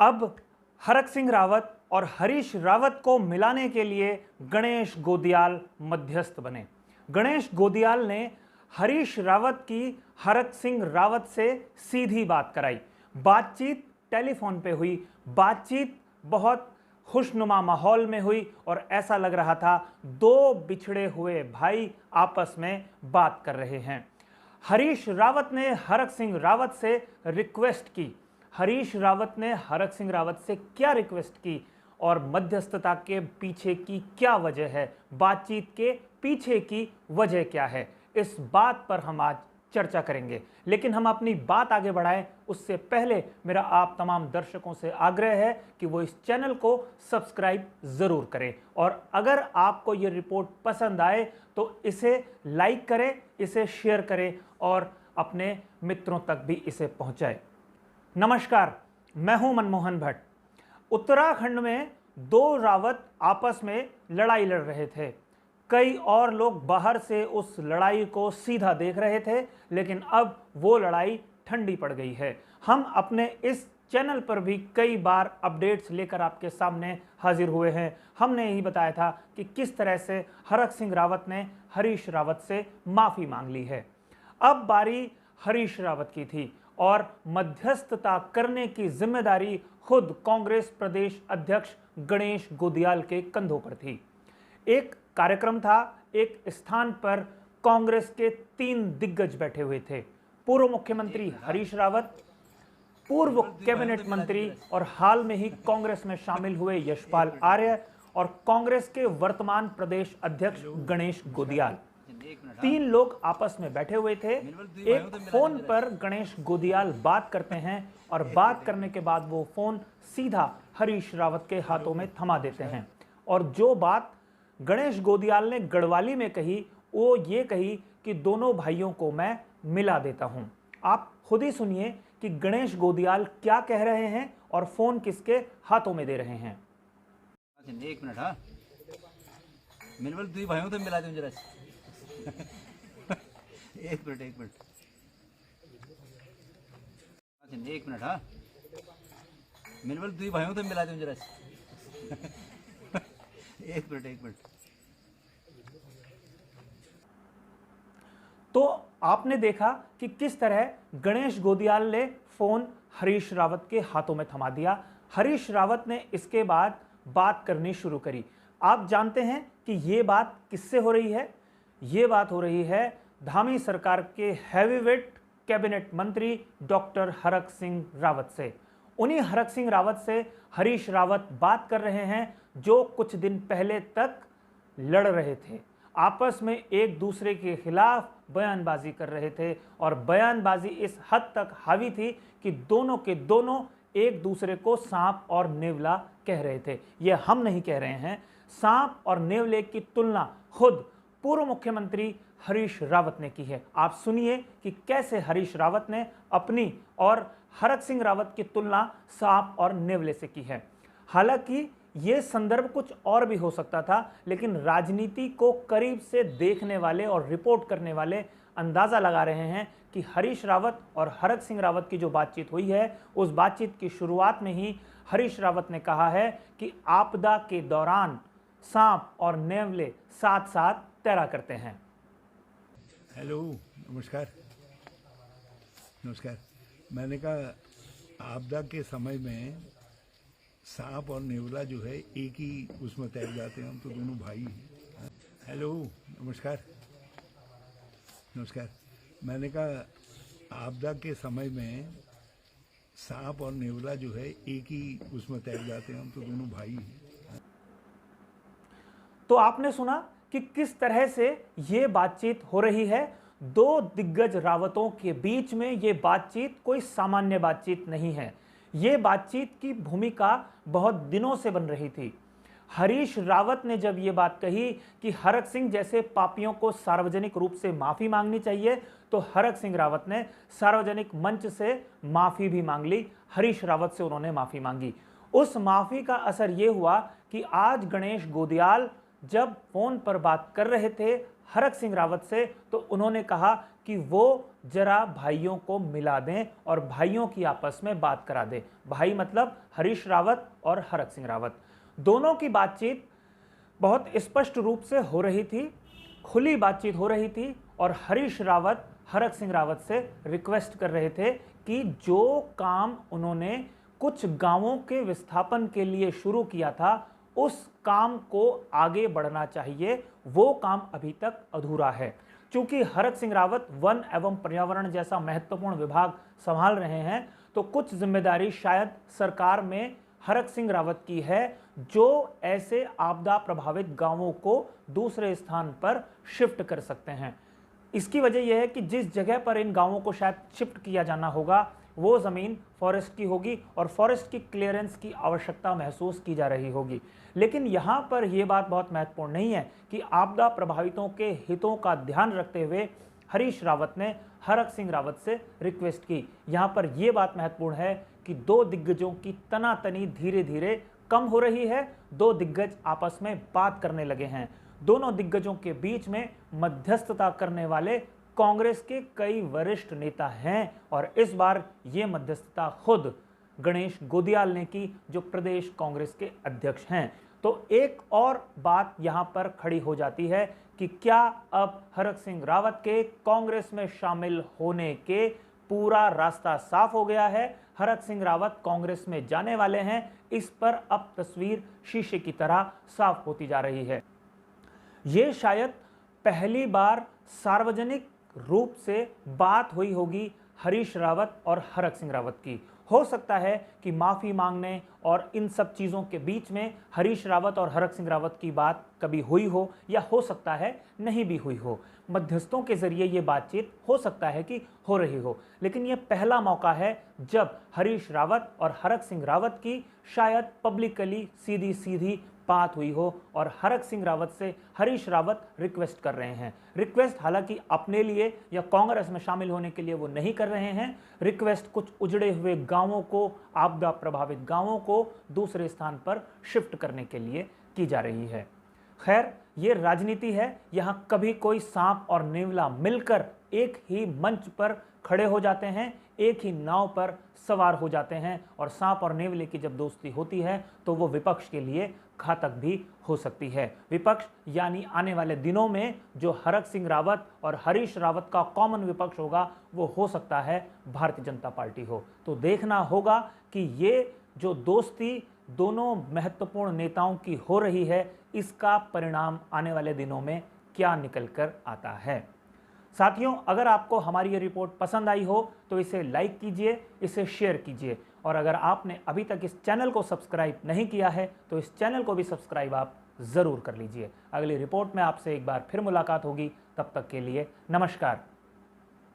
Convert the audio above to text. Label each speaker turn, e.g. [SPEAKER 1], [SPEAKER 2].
[SPEAKER 1] अब हरक सिंह रावत और हरीश रावत को मिलाने के लिए गणेश गोदियाल मध्यस्थ बने। गणेश गोदियाल ने हरीश रावत की हरक सिंह रावत से सीधी बात कराई। बातचीत टेलीफोन पे हुई, बातचीत बहुत खुशनुमा माहौल में हुई और ऐसा लग रहा था दो बिछड़े हुए भाई आपस में बात कर रहे हैं। हरीश रावत ने हरक सिंह रावत से रिक्वेस्ट की। हरीश रावत ने हरक सिंह रावत से क्या रिक्वेस्ट की और मध्यस्थता के पीछे की क्या वजह है, बातचीत के पीछे की वजह क्या है, इस बात पर हम आज चर्चा करेंगे। लेकिन हम अपनी बात आगे बढ़ाएं उससे पहले मेरा आप तमाम दर्शकों से आग्रह है कि वो इस चैनल को सब्सक्राइब जरूर करें और अगर आपको ये रिपोर्ट पसंद आए तो इसे लाइक करें, इसे शेयर करें और अपने मित्रों तक भी इसे पहुंचाएं। नमस्कार, मैं हूं मनमोहन भट्ट। उत्तराखंड में दो रावत आपस में लड़ाई लड़ रहे थे। कई और लोग बाहर से उस लड़ाई को सीधा देख रहे थे, लेकिन अब वो लड़ाई ठंडी पड़ गई है। हम अपने इस चैनल पर भी कई बार अपडेट्स लेकर आपके सामने हाजिर हुए हैं। हमने यही बताया था कि किस तरह से हरक सिंह रावत ने हरीश रावत से माफ़ी मांग ली है। अब बारी हरीश रावत की थी और मध्यस्थता करने की जिम्मेदारी खुद कांग्रेस प्रदेश अध्यक्ष गणेश गोदियाल के कंधों पर थी। एक कार्यक्रम था, एक स्थान पर कांग्रेस के 3 दिग्गज बैठे हुए थे। पूर्व मुख्यमंत्री हरीश रावत, पूर्व कैबिनेट मंत्री और हाल में ही कांग्रेस में शामिल हुए यशपाल आर्य और कांग्रेस के वर्तमान प्रदेश अध्यक्ष गणेश गोदियाल। 3 लोग आपस में बैठे हुए थे। एक फोन पर गणेश गोदियाल बात करते हैं और बात करने के बाद वो फोन सीधा हरीश रावत के हाथों में थमा देते हैं और जो बात गणेश गोदियाल ने गढ़वाली में कही वो ये कही कि दोनों भाइयों को मैं मिला देता हूं। आप खुद ही सुनिए कि गणेश गोदियाल क्या कह रहे हैं और फोन किसके हाथों में दे रहे हैं।
[SPEAKER 2] एक मिनट, हाँ मिनवल दुई भाइयों तो मिला दूं जरा। एक मिनट एक मिनट, हाँ मिनवल दुई भाइयों तो मिला दूं जरा। एक मिनट।
[SPEAKER 1] तो आपने देखा कि किस तरह गणेश गोदियाल ने फोन हरीश रावत के हाथों में थमा दिया। हरीश रावत ने इसके बाद बात करनी शुरू करी। आप जानते हैं कि ये बात किससे हो रही है? ये बात हो रही है धामी सरकार के हैवीवेट कैबिनेट मंत्री डॉक्टर हरक सिंह रावत से। उन्हीं हरक सिंह रावत से हरीश रावत बात कर रहे हैं जो कुछ दिन पहले तक लड़ रहे थे, आपस में एक दूसरे के खिलाफ बयानबाजी कर रहे थे और बयानबाजी इस हद तक हावी थी कि दोनों के दोनों एक दूसरे को सांप और नेवला कह रहे थे। ये हम नहीं कह रहे हैं, सांप और नेवले की तुलना खुद पूर्व मुख्यमंत्री हरीश रावत ने की है। आप सुनिए कि कैसे हरीश रावत ने अपनी और हरक सिंह रावत की तुलना सांप और नेवले से की है। हालांकि ये संदर्भ कुछ और भी हो सकता था, लेकिन राजनीति को करीब से देखने वाले और रिपोर्ट करने वाले अंदाजा लगा रहे हैं कि हरीश रावत और हरक सिंह रावत की जो बातचीत हुई है, उस बातचीत की शुरुआत में ही हरीश रावत ने कहा है कि आपदा के दौरान सांप और नेवले साथ साथ तैरा करते हैं।
[SPEAKER 3] हेलो, नमस्कार। मैंने कहा आपदा के समय में सांप और नेवला जो है एक ही उसमें तैर जाते हैं, हम तो दोनों भाई हैं। हेलो, नमस्कार। मैंने कहा आपदा के समय में सांप और नेवला जो है एक ही उसमें तैर जाते हैं, हम तो दोनों भाई हैं।
[SPEAKER 1] तो आपने सुना कि किस तरह से ये बातचीत हो रही है। दो दिग्गज रावतों के बीच में ये बातचीत कोई सामान्य बातचीत नहीं है। ये बातचीत की भूमिका बहुत दिनों से बन रही थी। हरीश रावत ने जब ये बात कही कि हरक सिंह जैसे पापियों को सार्वजनिक रूप से माफ़ी मांगनी चाहिए, तो हरक सिंह रावत ने सार्वजनिक मंच से माफ़ी भी मांग ली। हरीश रावत से उन्होंने माफ़ी मांगी। उस माफ़ी का असर ये हुआ कि आज गणेश गोदियाल जब फ़ोन पर बात कर रहे थे हरक सिंह रावत से, तो उन्होंने कहा कि वो जरा भाइयों को मिला दें और भाइयों की आपस में बात करा दें। भाई मतलब हरीश रावत और हरक सिंह रावत, दोनों की बातचीत बहुत स्पष्ट रूप से हो रही थी, खुली बातचीत हो रही थी और हरीश रावत हरक सिंह रावत से रिक्वेस्ट कर रहे थे कि जो काम उन्होंने कुछ गांवों के विस्थापन के लिए शुरू किया था उस काम को आगे बढ़ना चाहिए, वो काम अभी तक अधूरा है। चूंकि हरक सिंह रावत वन एवं पर्यावरण जैसा महत्वपूर्ण विभाग संभाल रहे हैं तो कुछ जिम्मेदारी शायद सरकार में हरक सिंह रावत की है, जो ऐसे आपदा प्रभावित गांवों को दूसरे स्थान पर शिफ्ट कर सकते हैं। इसकी वजह यह है कि जिस जगह पर इन गांवों को शायद शिफ्ट किया जाना होगा वो ज़मीन फॉरेस्ट की होगी और फॉरेस्ट की क्लियरेंस की आवश्यकता महसूस की जा रही होगी। लेकिन यहाँ पर यह बात बहुत महत्वपूर्ण नहीं है कि आपदा प्रभावितों के हितों का ध्यान रखते हुए हरीश रावत ने हरक सिंह रावत से रिक्वेस्ट की। यहाँ पर यह बात महत्वपूर्ण है कि दो दिग्गजों की तनातनी धीरे धीरे कम हो रही है, दो दिग्गज आपस में बात करने लगे हैं। दोनों दिग्गजों के बीच में मध्यस्थता करने वाले कांग्रेस के कई वरिष्ठ नेता हैं और इस बार ये मध्यस्थता खुद गणेश गोदियाल ने की, जो प्रदेश कांग्रेस के अध्यक्ष हैं। तो एक और बात यहां पर खड़ी हो जाती है कि क्या अब हरक सिंह रावत के कांग्रेस में शामिल होने के पूरा रास्ता साफ हो गया है, हरक सिंह रावत कांग्रेस में जाने वाले हैं, इस पर अब तस्वीर शीशे की तरह साफ होती जा रही है। ये शायद पहली बार सार्वजनिक रूप से बात हुई होगी हरीश रावत और हरक सिंह रावत की। हो सकता है कि माफ़ी मांगने और इन सब चीज़ों के बीच में हरीश रावत और हरक सिंह रावत की बात कभी हुई हो या हो सकता है नहीं भी हुई हो। मध्यस्थों के जरिए ये बातचीत हो सकता है कि हो रही हो, लेकिन ये पहला मौका है जब हरीश रावत और हरक सिंह रावत की शायद पब्लिकली सीधी सीधी बात हुई हो और हरक सिंह रावत से हरीश रावत रिक्वेस्ट कर रहे हैं। रिक्वेस्ट हालांकि अपने लिए या कांग्रेस में शामिल होने के लिए वो नहीं कर रहे हैं, रिक्वेस्ट कुछ उजड़े हुए गांवों को, आपदा प्रभावित गांवों को दूसरे स्थान पर शिफ्ट करने के लिए की जा रही है। खैर, ये राजनीति है, यहाँ कभी कोई सांप और नेवला मिलकर एक ही मंच पर खड़े हो जाते हैं, एक ही नाव पर सवार हो जाते हैं और सांप और नेवले की जब दोस्ती होती है तो वो विपक्ष के लिए घातक भी हो सकती है। विपक्ष यानी आने वाले दिनों में जो हरक सिंह रावत और हरीश रावत का कॉमन विपक्ष होगा वो हो सकता है भारतीय जनता पार्टी हो। तो देखना होगा कि ये जो दोस्ती दोनों महत्वपूर्ण नेताओं की हो रही है, इसका परिणाम आने वाले दिनों में क्या निकल कर आता है। साथियों, अगर आपको हमारी ये रिपोर्ट पसंद आई हो तो इसे लाइक कीजिए, इसे शेयर कीजिए और अगर आपने अभी तक इस चैनल को सब्सक्राइब नहीं किया है तो इस चैनल को भी सब्सक्राइब आप ज़रूर कर लीजिए। अगली रिपोर्ट में आपसे एक बार फिर मुलाकात होगी, तब तक के लिए नमस्कार।